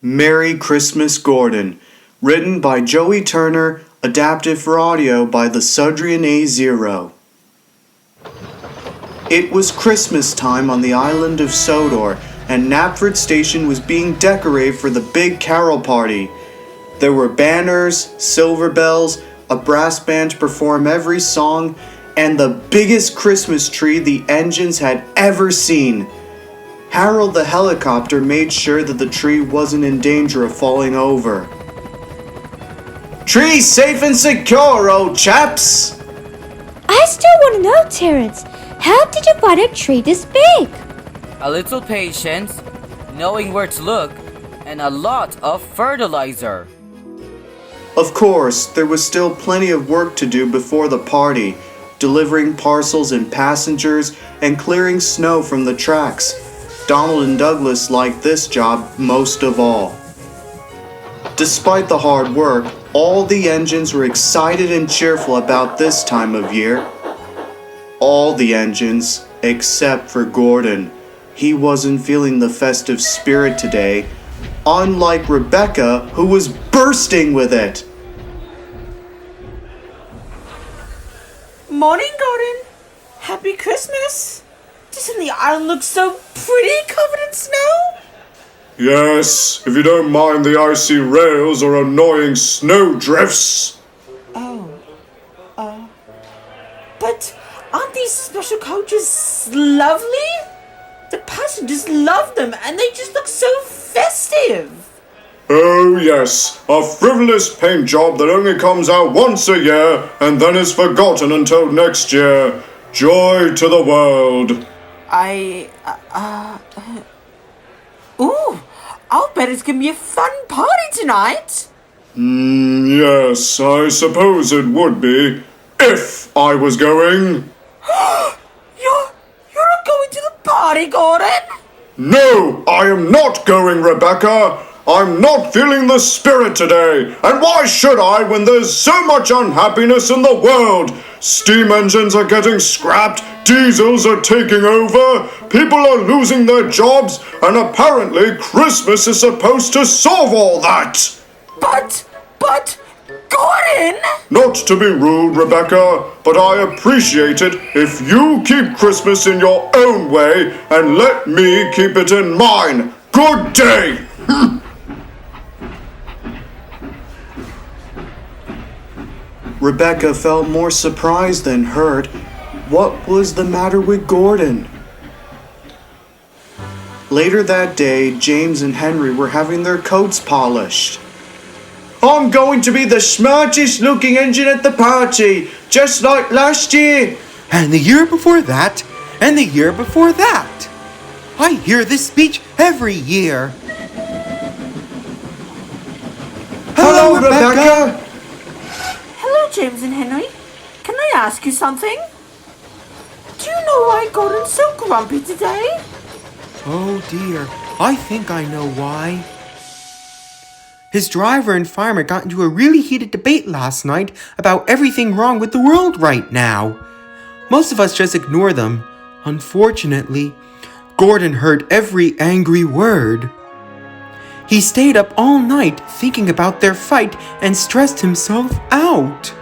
Merry Christmas, Gordon. Written by Joey Turner, adapted for audio by the Sudrian A0. It was Christmas time on the island of Sodor, and Knapford Station was being decorated for the big carol party. There were banners, silver bells, a brass band to perform every song, and the biggest Christmas tree the engines had ever seen. Harold the helicopter made sure that the tree wasn't in danger of falling over. Tree safe and secure, old chaps! I still want to know, Terrence, how did you find a tree this big? A little patience, knowing where to look, and a lot of fertilizer. Of course, there was still plenty of work to do before the party, delivering parcels and passengers and clearing snow from the tracks. Donald and Douglas liked this job most of all. Despite the hard work, all the engines were excited and cheerful about this time of year. All the engines, except for Gordon. He wasn't feeling the festive spirit today, unlike Rebecca, who was bursting with it. Morning, Gordon. Happy Christmas. Doesn't the island look so pretty covered in snow? Yes, if you don't mind the icy rails or annoying snow drifts. But aren't these special coaches lovely? The passengers love them and they just look so festive. Oh yes, a frivolous paint job that only comes out once a year and then is forgotten until next year. Joy to the world. Ooh, I'll bet it's gonna be a fun party tonight. Yes, I suppose it would be, if I was going. You're not going to the party, Gordon? No, I am not going, Rebecca. I'm not feeling the spirit today. And why should I when there's so much unhappiness in the world? Steam engines are getting scrapped, diesels are taking over, people are losing their jobs, and apparently Christmas is supposed to solve all that. But, Gordon! Not to be rude, Rebecca, but I appreciate it if you keep Christmas in your own way and let me keep it in mine. Good day! Rebecca felt more surprised than hurt. What was the matter with Gordon? Later that day, James and Henry were having their coats polished. I'm going to be the smartest looking engine at the party, just like last year. And the year before that, and the year before that. I hear this speech every year. Hello, Rebecca. Hello, James and Henry. Can I ask you something? Do you know why Gordon's so grumpy today? Oh dear, I think I know why. His driver and farmer got into a really heated debate last night about everything wrong with the world right now. Most of us just ignore them. Unfortunately, Gordon heard every angry word. He stayed up all night thinking about their fight and stressed himself out.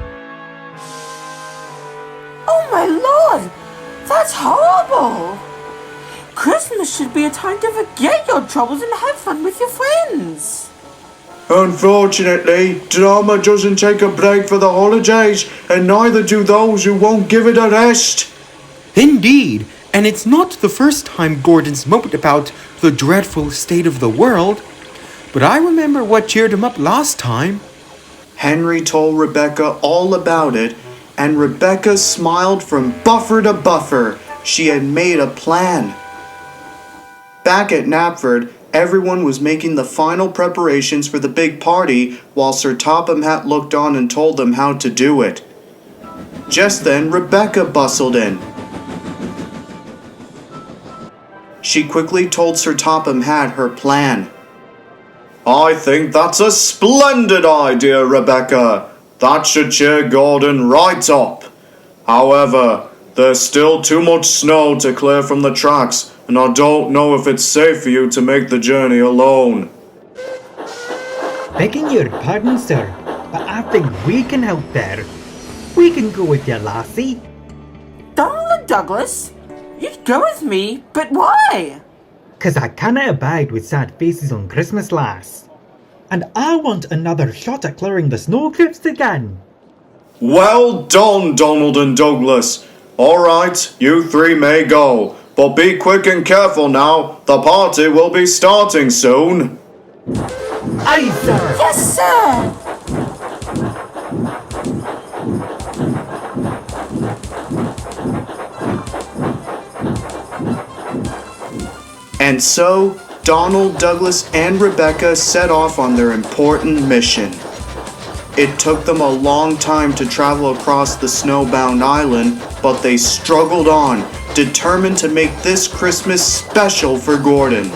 Oh my lord! That's horrible! Christmas should be a time to forget your troubles and have fun with your friends. Unfortunately, drama doesn't take a break for the holidays, and neither do those who won't give it a rest. Indeed, and it's not the first time Gordon's moped about the dreadful state of the world. But I remember what cheered him up last time. Henry told Rebecca all about it, and Rebecca smiled from buffer to buffer. She had made a plan. Back at Knapford, everyone was making the final preparations for the big party while Sir Topham Hatt looked on and told them how to do it. Just then, Rebecca bustled in. She quickly told Sir Topham Hatt her plan. I think that's a splendid idea, Rebecca. That should cheer Gordon right up. However, there's still too much snow to clear from the tracks, and I don't know if it's safe for you to make the journey alone. Begging your pardon, sir, but I think we can help there. We can go with you, lassie. Donald and Douglas? You'd go with me, but why? 'Cause I cannot abide with sad faces on Christmas, lass. And I want another shot at clearing the snowdrifts again. Well done, Donald and Douglas. All right, you three may go, but be quick and careful now. The party will be starting soon. Aye, sir. Yes, sir! And so, Donald, Douglas, and Rebecca set off on their important mission. It took them a long time to travel across the snowbound island, but they struggled on, determined to make this Christmas special for Gordon.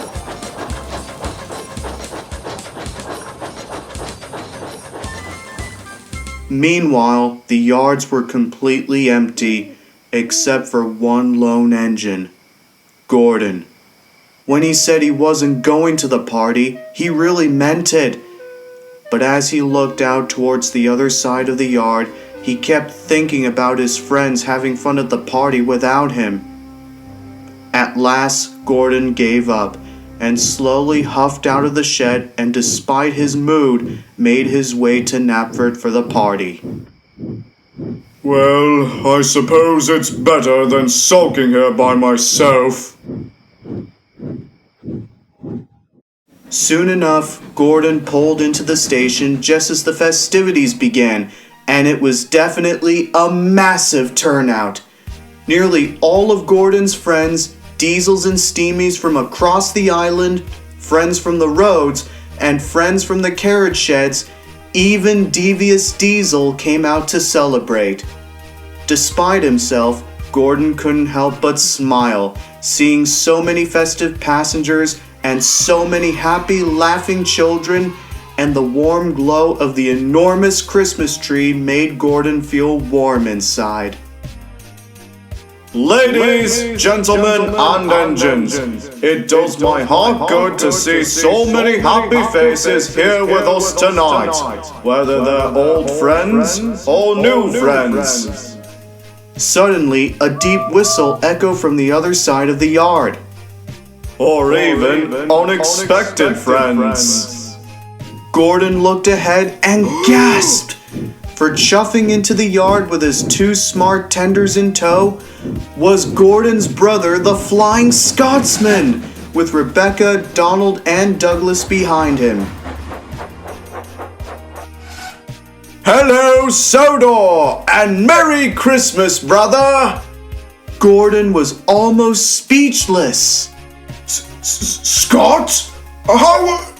Meanwhile, the yards were completely empty, except for one lone engine, Gordon. When he said he wasn't going to the party, he really meant it. But as he looked out towards the other side of the yard, he kept thinking about his friends having fun at the party without him. At last, Gordon gave up and slowly huffed out of the shed and, despite his mood, made his way to Knapford for the party. Well, I suppose it's better than sulking here by myself. Soon enough, Gordon pulled into the station just as the festivities began, and it was definitely a massive turnout. Nearly all of Gordon's friends, Diesels and Steamies from across the island, friends from the roads, and friends from the carriage sheds, even Devious Diesel came out to celebrate. Despite himself, Gordon couldn't help but smile, seeing so many festive passengers and so many happy, laughing children, and the warm glow of the enormous Christmas tree made Gordon feel warm inside. Ladies, gentlemen, and engines, it does my heart good to see so many happy faces here with us tonight, whether they're old friends or new friends. Suddenly, a deep whistle echoed from the other side of the yard. Or even unexpected friends. Gordon looked ahead and gasped, for chuffing into the yard with his two smart tenders in tow was Gordon's brother, the Flying Scotsman, with Rebecca, Donald, and Douglas behind him. Hello, Sodor, and Merry Christmas, brother! Gordon was almost speechless. Scott? I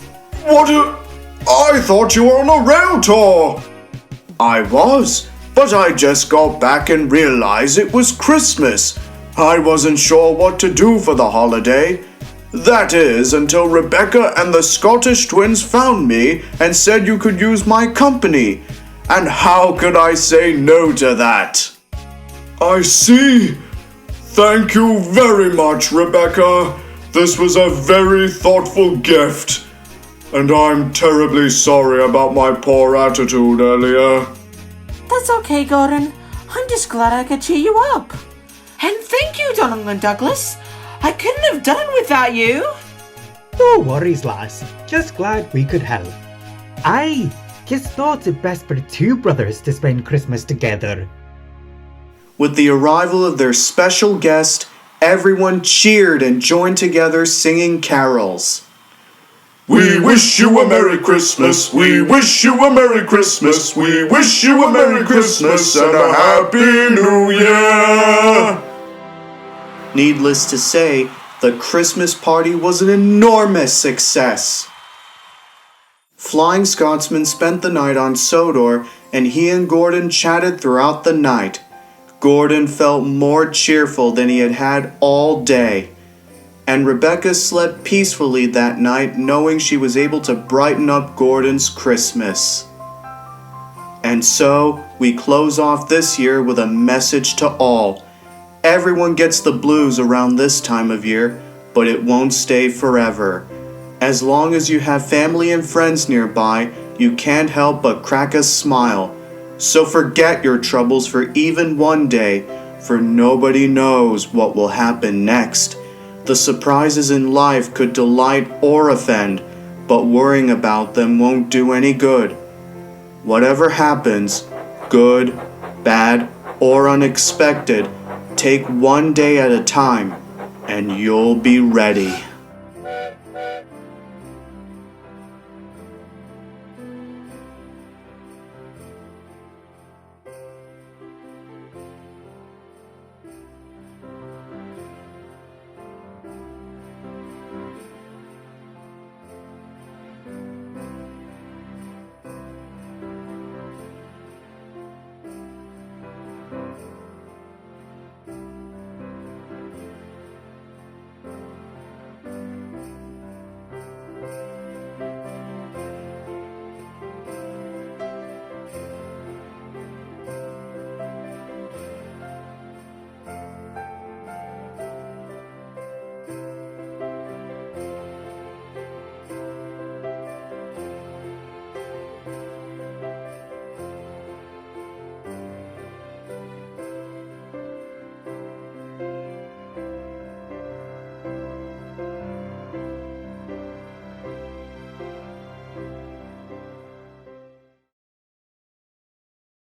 thought you were on a rail tour. I was, but I just got back and realized it was Christmas. I wasn't sure what to do for the holiday. That is, until Rebecca and the Scottish twins found me and said you could use my company. And how could I say no to that? I see. Thank you very much, Rebecca. This was a very thoughtful gift. And I'm terribly sorry about my poor attitude earlier. That's okay, Gordon. I'm just glad I could cheer you up. And thank you, Donald and Douglas. I couldn't have done it without you. No worries, lass. Just glad we could help. I just thought it best for the two brothers to spend Christmas together. With the arrival of their special guest, everyone cheered and joined together singing carols. We wish you a Merry Christmas, we wish you a Merry Christmas, we wish you a Merry Christmas and a Happy New Year! Needless to say, the Christmas party was an enormous success. Flying Scotsman spent the night on Sodor, and he and Gordon chatted throughout the night. Gordon felt more cheerful than he had had all day. And Rebecca slept peacefully that night, knowing she was able to brighten up Gordon's Christmas. And so, we close off this year with a message to all. Everyone gets the blues around this time of year, but it won't stay forever. As long as you have family and friends nearby, you can't help but crack a smile. So forget your troubles for even one day, for nobody knows what will happen next. The surprises in life could delight or offend, but worrying about them won't do any good. Whatever happens, good, bad, or unexpected, take one day at a time, and you'll be ready.